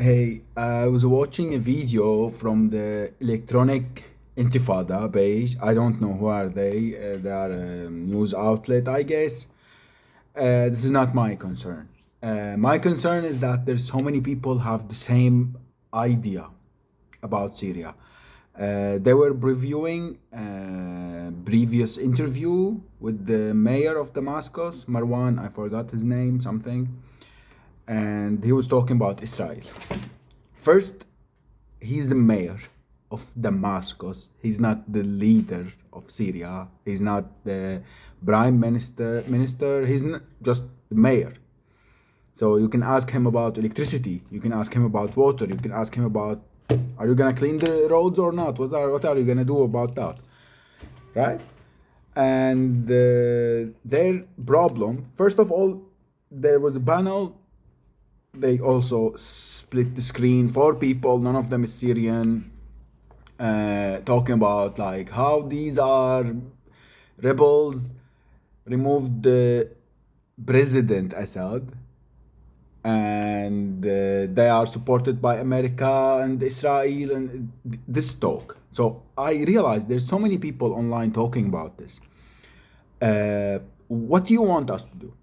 Hey, I was watching a video from the Electronic Intifada page. I don't know who are they. They are a news outlet, I guess. This is not my concern. My concern is that there's so many people have the same idea about Syria. They were previewing a previous interview with the mayor of Damascus, Marwan. I forgot his name, something, and he was talking about Israel. First, he's the mayor of Damascus. He's not the leader of Syria. He's not the prime minister. He's not just the mayor. So you can ask him about electricity. You can ask him about water. You can ask him about, are you gonna clean the roads or not? What are you gonna do about that? Right? And their problem, first of all, there was a panel. They also split the screen. Four people, none of them is Syrian, talking about like how these are rebels, removed the president Assad, and they are supported by America and Israel and this talk. So I realized there's so many people online talking about this. What do you want us to do?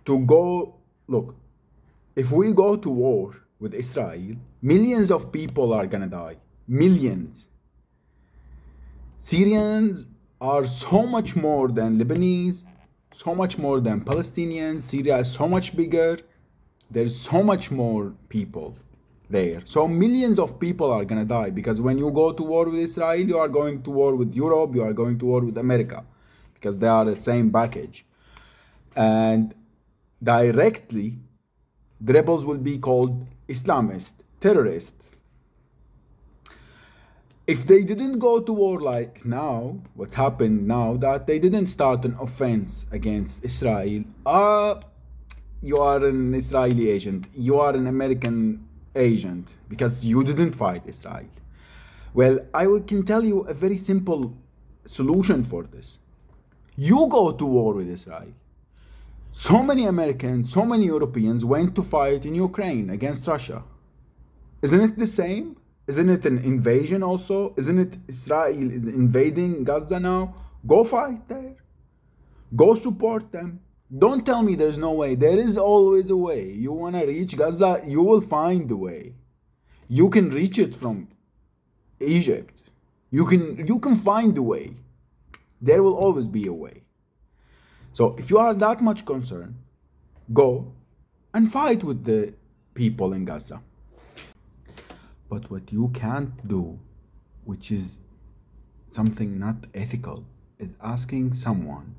To go, look, if we go to war with Israel, millions of people are gonna die. Millions. Syrians are so much more than Lebanese, so much more than Palestinians. Syria is so much bigger. There's so much more people there. So millions of people are gonna die because when you go to war with Israel, you are going to war with Europe, you are going to war with America because they are the same package. And directly, the rebels will be called Islamist, terrorists. If they didn't go to war like now, what happened now, that they didn't start an offense against Israel, you are an Israeli agent, you are an American agent, because you didn't fight Israel. Well, can tell you a very simple solution for this. You go to war with Israel. So many Americans, so many Europeans went to fight in Ukraine against Russia. Isn't it the same? Isn't it an invasion also? Isn't it Israel is invading Gaza now? Go fight there. Go support them. Don't tell me there's no way. There is always a way. You want to reach Gaza, you will find a way. You can reach it from Egypt. You can find a way. There will always be a way. So if you are that much concerned, go and fight with the people in Gaza. But what you can't do, which is something not ethical, is asking someone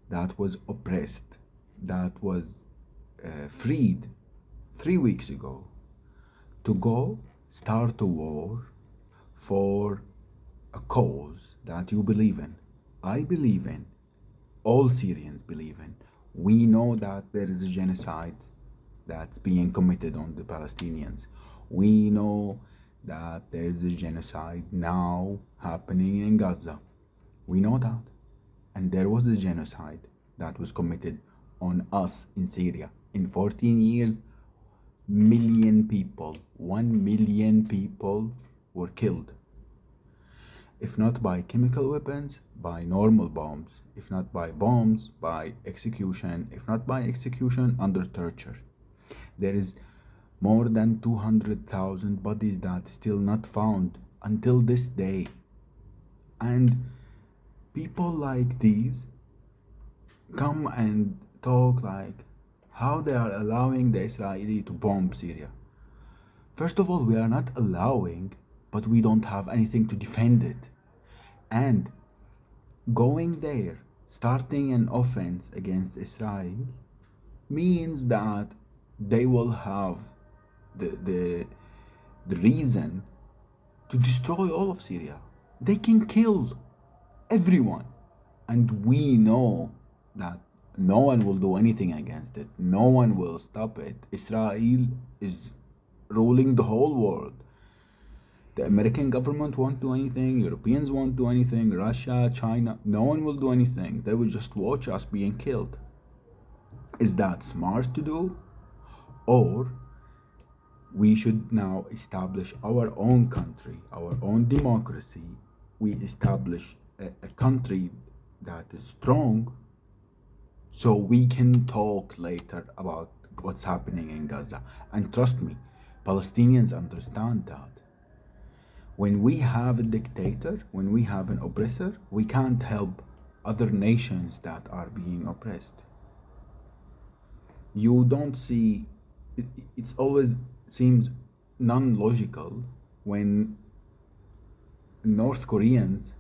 that was oppressed, that was freed 3 weeks ago, to go start a war for a cause that you believe in. I believe in. All Syrians believe in. We know that there is a genocide that's being committed on the Palestinians. We know that there is a genocide now happening in Gaza. We know that. And there was a genocide that was committed on us in Syria. In 14 years, 1 million people were killed. If not by chemical weapons, by normal bombs. If not by bombs, by execution. If not by execution, under torture. There is more than 200,000 bodies that still not found until this day. And people like these come and talk like how they are allowing the Israeli to bomb Syria. First of all, we are not allowing, but we don't have anything to defend it. And going there, starting an offense against Israel, means that they will have the reason to destroy all of Syria. They can kill everyone. And we know that no one will do anything against it. No one will stop it. Israel is ruling the whole world. The American government won't do anything. Europeans won't do anything. Russia, China, no one will do anything. They will just watch us being killed. Is that smart to do? Or We should now establish our own country, our own democracy. We establish a country that is strong so we can talk later about what's happening in Gaza. And trust me, Palestinians understand that. When we have a dictator, when we have an oppressor, we can't help other nations that are being oppressed. You don't see, it's always seems non-logical when North Koreans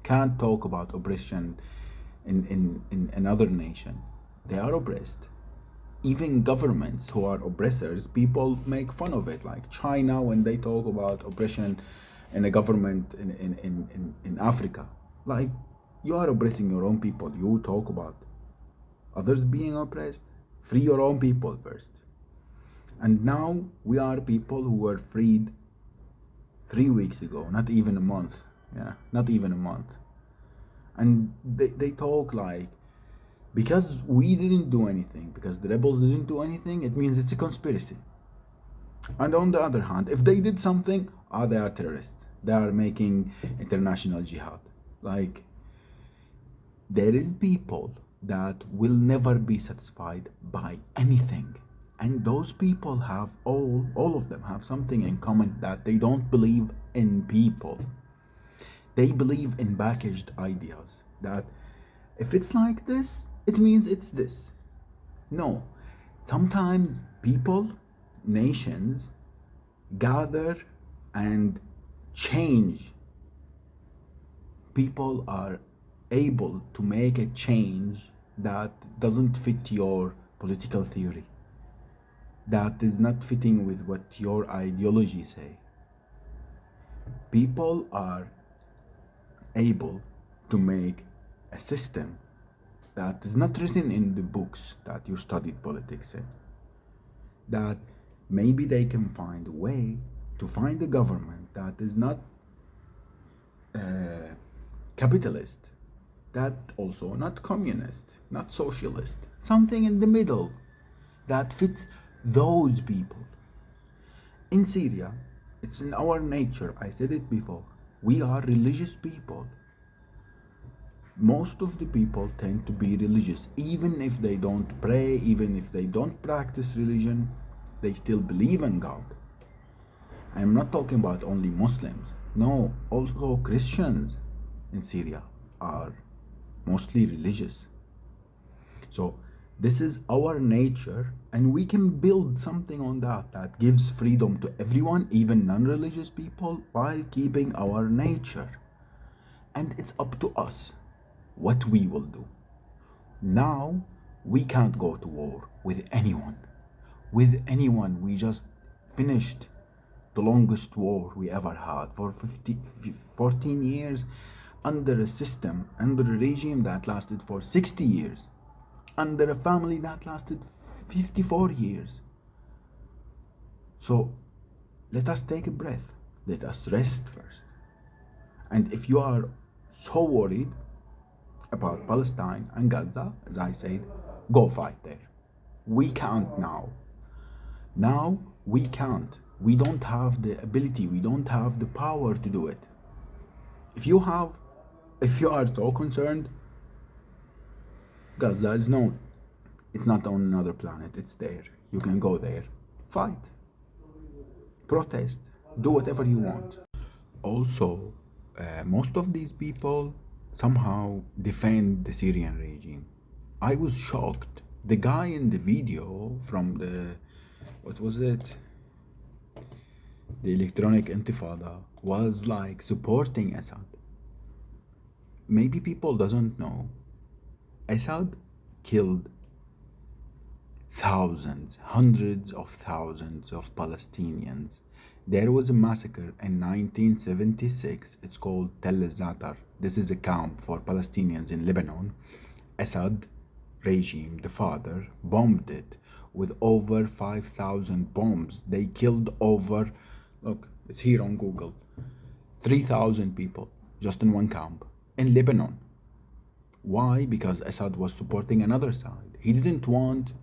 can't talk about oppression in another nation. They are oppressed. Even governments who are oppressors, people make fun of it. Like China, when they talk about oppression in a government in Africa, like you are oppressing your own people. You talk about others being oppressed. Free your own people first. And now we are people who were freed 3 weeks ago, not even a month. Yeah, not even a month. And they talk like, because we didn't do anything, because the rebels didn't do anything, it means it's a conspiracy. And on the other hand, if they did something, they are terrorists. They are making international jihad. Like, there is people that will never be satisfied by anything. And those people have all of them have something in common, that they don't believe in people. They believe in packaged ideas, that if it's like this, it means it's this. No. Sometimes people, nations, gather and change. People are able to make a change that doesn't fit your political theory, that is not fitting with what your ideology say. People are able to make a system that is not written in the books that you studied politics in, that maybe they can find a way to find a government that is not capitalist, that also not communist, not socialist, something in the middle that fits those people. In Syria, it's in our nature, I said it before, we are religious people. Most of the people tend to be religious, even if they don't pray, even if they don't practice religion, they still believe in God. I'm not talking about only Muslims. No, also Christians in Syria are mostly religious. So this is our nature, and we can build something on that gives freedom to everyone, even non-religious people, while keeping our nature. And it's up to us what we will do. Now, we can't go to war with anyone. With anyone, we just finished the longest war we ever had for 14 years under a system, under a regime that lasted for 60 years, under a family that lasted 54 years. So, let us take a breath. Let us rest first. And if you are so worried about Palestine and Gaza, as I said, go fight there. We can't now. Now we can't. We don't have the ability, we don't have the power to do it. If you are so concerned, Gaza is known. It's not on another planet, it's there. You can go there. Fight. Protest. Do whatever you want. Also, most of these people somehow defend the Syrian regime. I was shocked. The guy in the video from what was it? The electronic intifada was like supporting Assad. Maybe people doesn't know. Assad killed thousands, hundreds of thousands of Palestinians. There was a massacre in 1976. It's called Tel Zatar. This is a camp for Palestinians in Lebanon. Assad regime, the father, bombed it with over 5,000 bombs. They killed over, look, it's here on Google, 3,000 people just in one camp in Lebanon. Why? Because Assad was supporting another side. He didn't want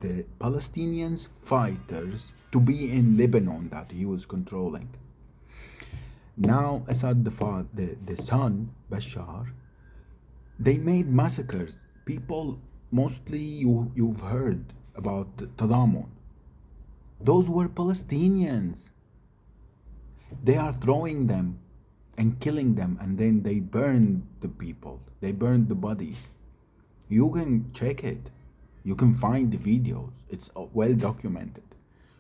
the Palestinians fighters to be in Lebanon that he was controlling. Now Assad, the son, Bashar, they made massacres. People, mostly you've heard about Tadamon. Those were Palestinians. They are throwing them and killing them, and then they burn the people. They burn the bodies. You can check it. You can find the videos. It's well documented.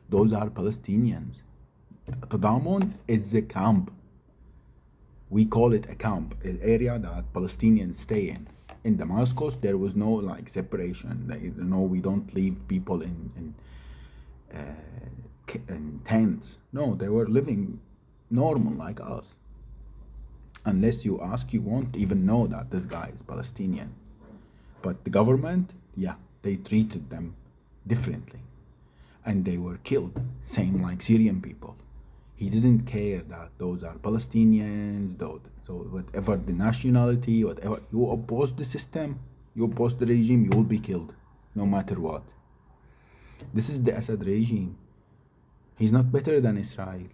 Those are Palestinians. Tadamon is a camp. We call it a camp, an area that Palestinians stay in. In Damascus, there was no like separation. We don't leave people in tents. No, they were living normal like us. Unless you ask, you won't even know that this guy is Palestinian. But the government, yeah, they treated them differently. And they were killed, same like Syrian people. He didn't care that those are Palestinians, so whatever the nationality, whatever, you oppose the system, you oppose the regime, you will be killed, no matter what. This is the Assad regime. He's not better than Israel.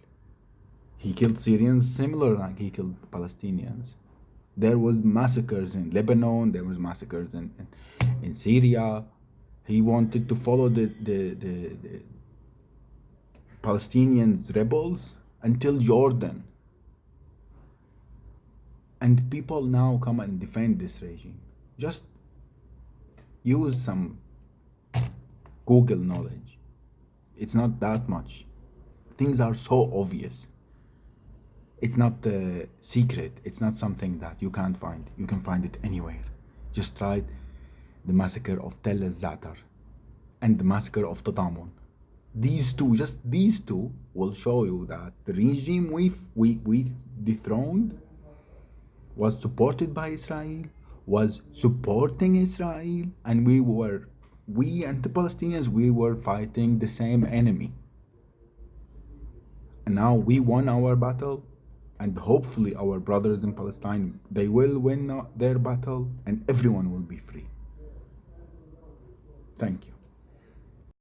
He killed Syrians similar like he killed Palestinians. There was massacres in Lebanon, there was massacres in Syria. He wanted to follow the Palestinians rebels until Jordan. And people now come and defend this regime. Just use some Google knowledge. It's not that much. Things are so obvious. It's not secret. It's not something that you can't find. You can find it anywhere. Just write the massacre of Tel Zatar and the massacre of Tadamon. These two, just these two, will show you that the regime we dethroned was supported by Israel, was supporting Israel, and we and the Palestinians, we were fighting the same enemy. And now we won our battle, and hopefully our brothers in Palestine, they will win their battle, and everyone will be free. Thank you.